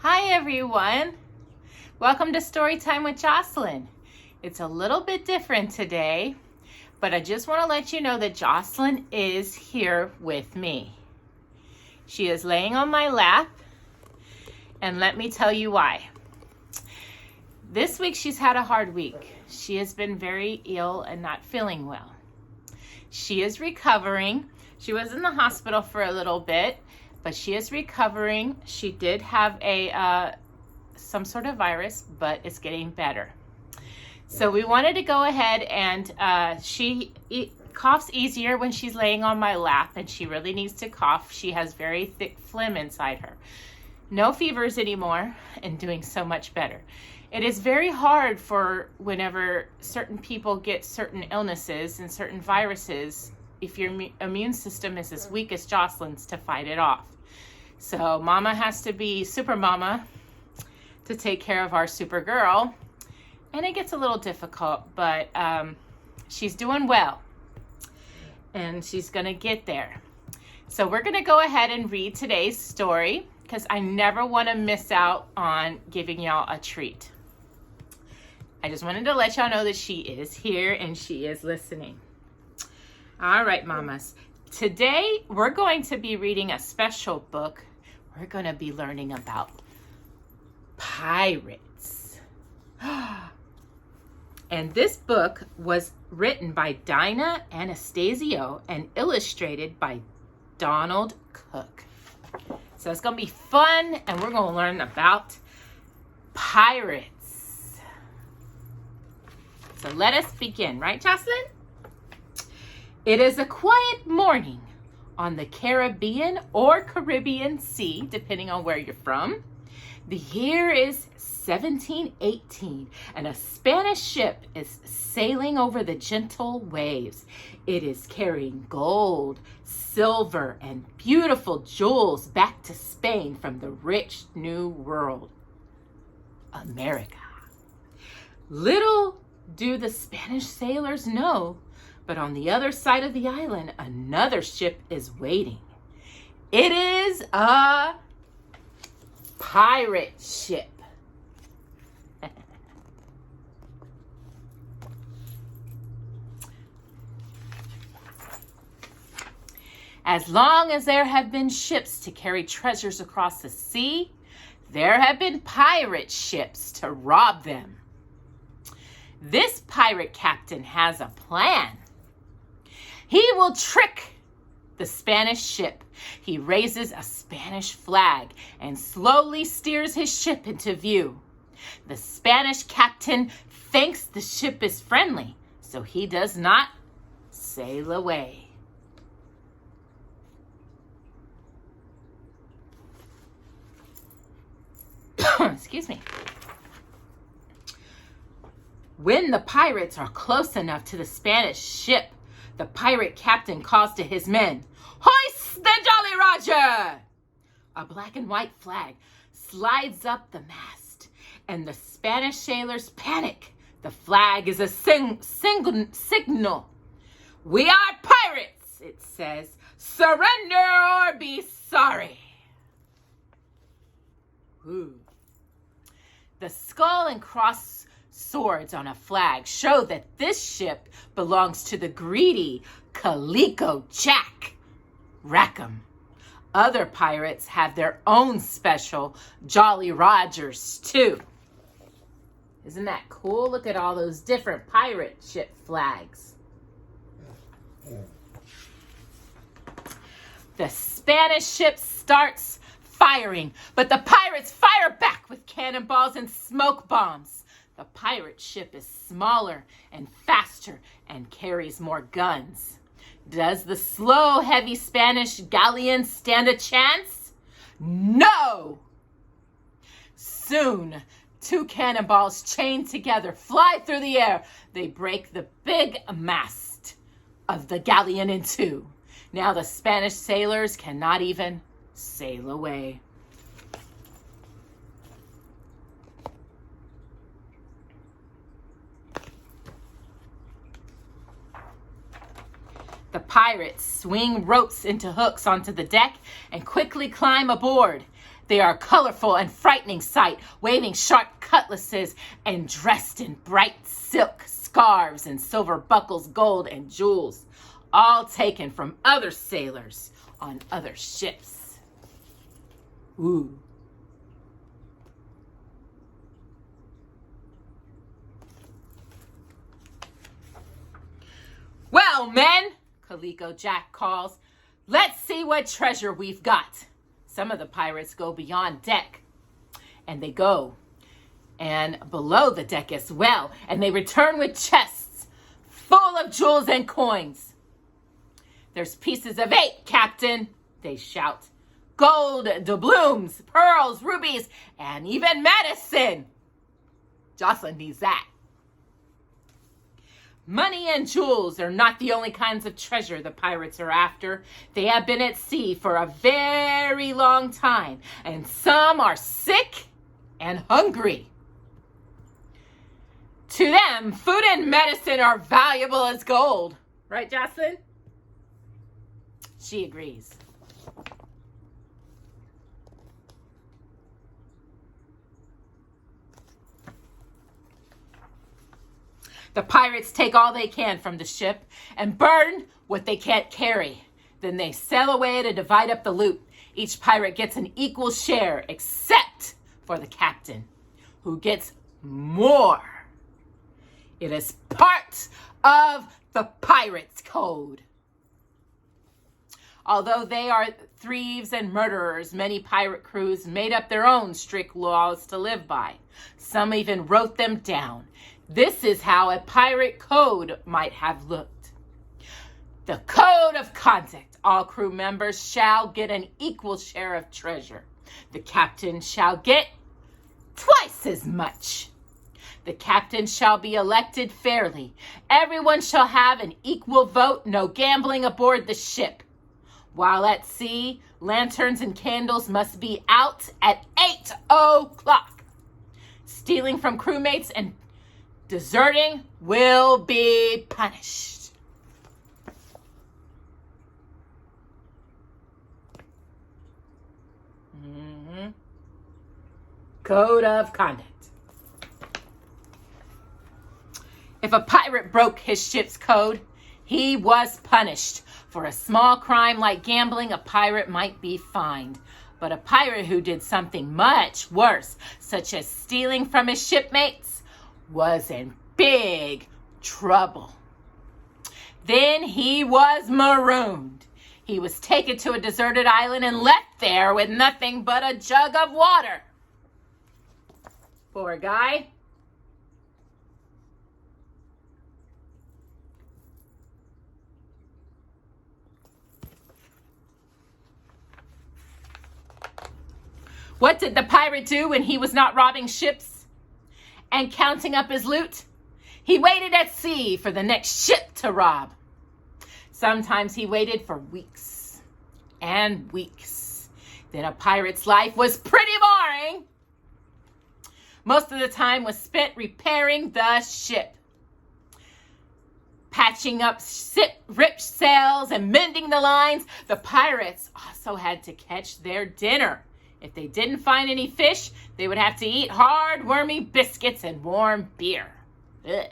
Hi everyone, welcome to Storytime with Jocelyn. It's a little bit different today, but I just want to let you know that Jocelyn is here with me. She is laying on my lap, and let me tell you why. This week she's had a hard week. She has been very ill and not feeling well. She is recovering. She was in the hospital for a little bit, but she is recovering. She did have some sort of virus, but it's getting better. So we wanted to go ahead and she coughs easier when she's laying on my lap, and she really needs to cough. She has very thick phlegm inside her. No fevers anymore, and doing so much better. It is very hard for whenever certain people get certain illnesses and certain viruses, if your immune system is as weak as Jocelyn's, to fight it off. So mama has to be super mama to take care of our super girl, and it gets a little difficult, but she's doing well, and she's gonna get there. So we're gonna go ahead and read today's story, because I never want to miss out on giving y'all a treat. I just wanted to let y'all know that she is here and she is listening. All right, mamas. Today, we're going to be reading a special book. We're going to be learning about pirates. And this book was written by Dina Anastasio and illustrated by Donald Cook. So it's going to be fun, and we're going to learn about pirates. So let us begin, right, Jocelyn? It is a quiet morning on the Caribbean or Caribbean Sea, depending on where you're from. The year is 1718, and a Spanish ship is sailing over the gentle waves. It is carrying gold, silver, and beautiful jewels back to Spain from the rich new world, America. Little do the Spanish sailors know, but on the other side of the island, another ship is waiting. It is a pirate ship. As long as there have been ships to carry treasures across the sea, there have been pirate ships to rob them. This pirate captain has a plan. He will trick the Spanish ship. He raises a Spanish flag and slowly steers his ship into view. The Spanish captain thinks the ship is friendly, so he does not sail away. Excuse me. When the pirates are close enough to the Spanish ship, the pirate captain calls to his men, "Hoist the Jolly Roger!" A black and white flag slides up the mast, and the Spanish sailors panic. The flag is a signal. "We are pirates," it says. "Surrender or be sorry." Ooh. The skull and cross swords on a flag show that this ship belongs to the greedy Calico Jack Rackham. Other pirates have their own special Jolly Rogers too. Isn't that cool? Look at all those different pirate ship flags. The Spanish ship starts firing, but the pirates fire back with cannonballs and smoke bombs. The pirate ship is smaller and faster and carries more guns. Does the slow, heavy Spanish galleon stand a chance? No! Soon, two cannonballs chained together fly through the air. They break the big mast of the galleon in two. Now the Spanish sailors cannot even sail away. The pirates swing ropes into hooks onto the deck and quickly climb aboard. They are a colorful and frightening sight, waving sharp cutlasses and dressed in bright silk scarves and silver buckles, gold and jewels, all taken from other sailors on other ships. Ooh. Well, men, Calico Jack calls, let's see what treasure we've got. Some of the pirates go beyond deck, and they go and below the deck as well, and they return with chests full of jewels and coins. There's pieces of 8, Captain, they shout. Gold, doubloons, pearls, rubies, and even medicine. Jocelyn needs that. Money and jewels are not the only kinds of treasure the pirates are after. They have been at sea for a very long time, and some are sick and hungry. To them, food and medicine are valuable as gold. Right, Jocelyn? She agrees. The pirates take all they can from the ship and burn what they can't carry. Then they sail away to divide up the loot. Each pirate gets an equal share, except for the captain, who gets more. It is part of the pirates' code. Although they are thieves and murderers, many pirate crews made up their own strict laws to live by. Some even wrote them down. This is how a pirate code might have looked. The code of conduct. All crew members shall get an equal share of treasure. The captain shall get twice as much. The captain shall be elected fairly. Everyone shall have an equal vote. No gambling aboard the ship. While at sea, lanterns and candles must be out at 8 o'clock. Stealing from crewmates and deserting will be punished. Code of conduct. If a pirate broke his ship's code, he was punished. For a small crime like gambling, a pirate might be fined. But a pirate who did something much worse, such as stealing from his shipmates, was in big trouble. Then he was marooned. He was taken to a deserted island and left there with nothing but a jug of water. Poor guy. What did the pirate do when he was not robbing ships and counting up his loot? He waited at sea for the next ship to rob. Sometimes he waited for weeks and weeks. Then a pirate's life was pretty boring. Most of the time was spent repairing the ship, patching up ripped sails and mending the lines. The pirates also had to catch their dinner. If they didn't find any fish, they would have to eat hard, wormy biscuits and warm beer. Ugh.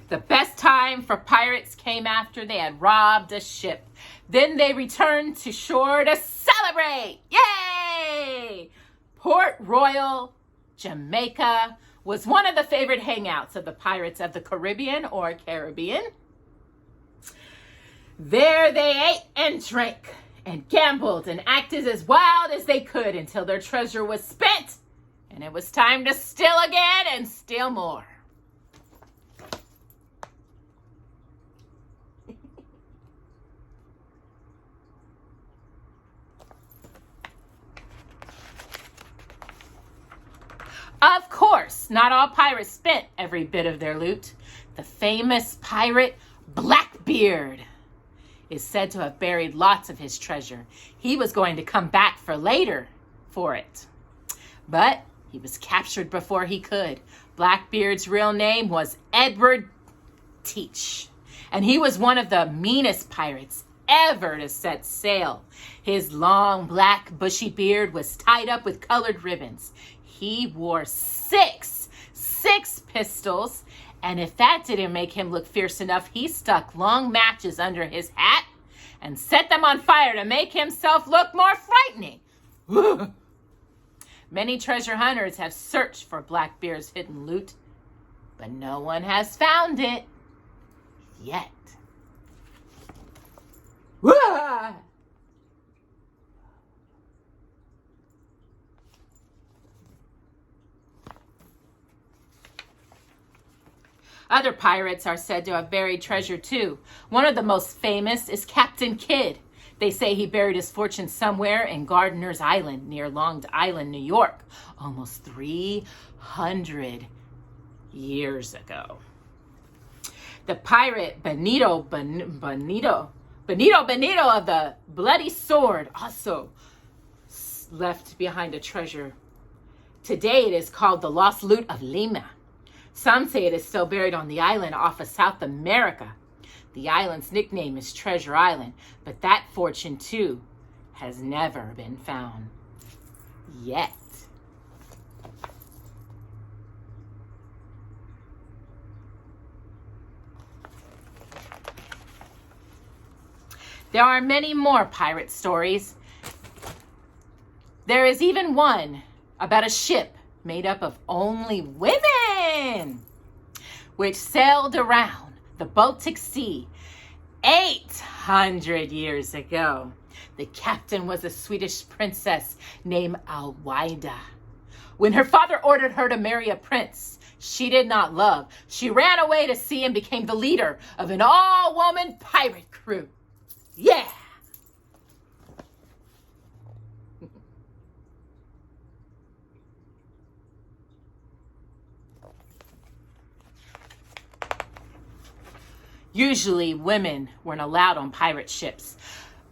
The best time for pirates came after they had robbed a ship. Then they returned to shore to celebrate. Yay! Port Royal, Jamaica, was one of the favorite hangouts of the pirates of the Caribbean or Caribbean. There they ate and drank and gambled and acted as wild as they could until their treasure was spent and it was time to steal again and steal more. Of course, not all pirates spent every bit of their loot. The famous pirate Blackbeard is said to have buried lots of his treasure. He was going to come back for later for it, but he was captured before he could. Blackbeard's real name was Edward teach. And he was one of the meanest pirates ever to set sail. His long, black, bushy beard was tied up with colored ribbons. He wore six pistols, and if that didn't make him look fierce enough, he stuck long matches under his hat and set them on fire to make himself look more frightening. Many treasure hunters have searched for Blackbeard's hidden loot, but no one has found it yet. Other pirates are said to have buried treasure too. One of the most famous is Captain Kidd. They say he buried his fortune somewhere in Gardiner's Island near Long Island, New York, almost 300 years ago. The pirate Benito of the Bloody Sword also left behind a treasure. Today it is called the Lost Loot of Lima. Some say it is still buried on the island off of South America. The island's nickname is Treasure Island, but that fortune too has never been found yet. There are many more pirate stories. There is even one about a ship made up of only women, which sailed around the Baltic Sea 800 years ago. The captain was a Swedish princess named Alwida. When her father ordered her to marry a prince she did not love, she ran away to sea and became the leader of an all-woman pirate crew. Yeah! Usually women weren't allowed on pirate ships,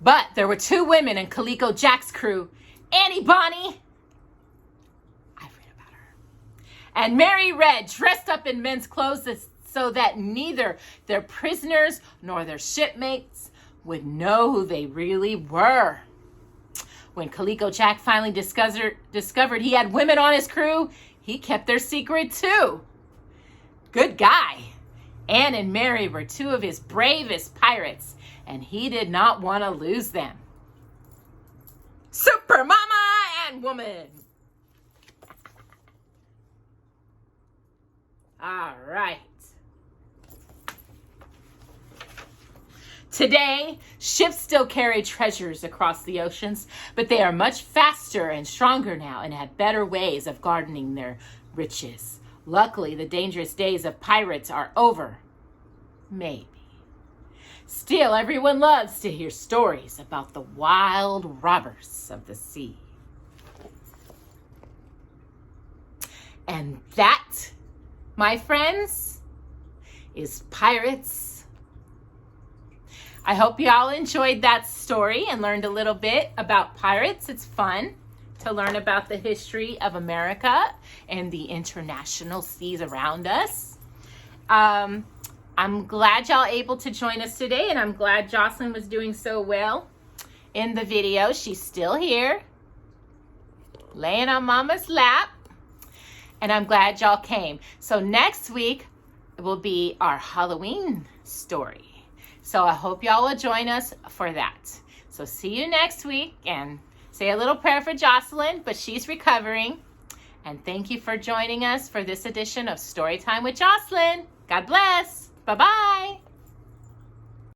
but there were two women in Calico Jack's crew, Annie Bonny, I've read about her, and Mary Red, dressed up in men's clothes so that neither their prisoners nor their shipmates would know who they really were. When Calico Jack finally discovered he had women on his crew, he kept their secret too. Good guy. Anne and Mary were two of his bravest pirates, and he did not want to lose them. Super Mama and Woman. All right. Today, ships still carry treasures across the oceans, but they are much faster and stronger now and have better ways of guarding their riches. Luckily, the dangerous days of pirates are over. Maybe. Still, everyone loves to hear stories about the wild robbers of the sea. And that, my friends, is pirates. I hope you all enjoyed that story and learned a little bit about pirates. It's fun to learn about the history of America and the international seas around us. I'm glad y'all able to join us today, and I'm glad Jocelyn was doing so well in the video. She's still here, laying on Mama's lap, and I'm glad y'all came. So next week will be our Halloween story. So I hope y'all will join us for that. So see you next week, and say a little prayer for Jocelyn, but she's recovering. And thank you for joining us for this edition of Storytime with Jocelyn. God bless. Bye-bye.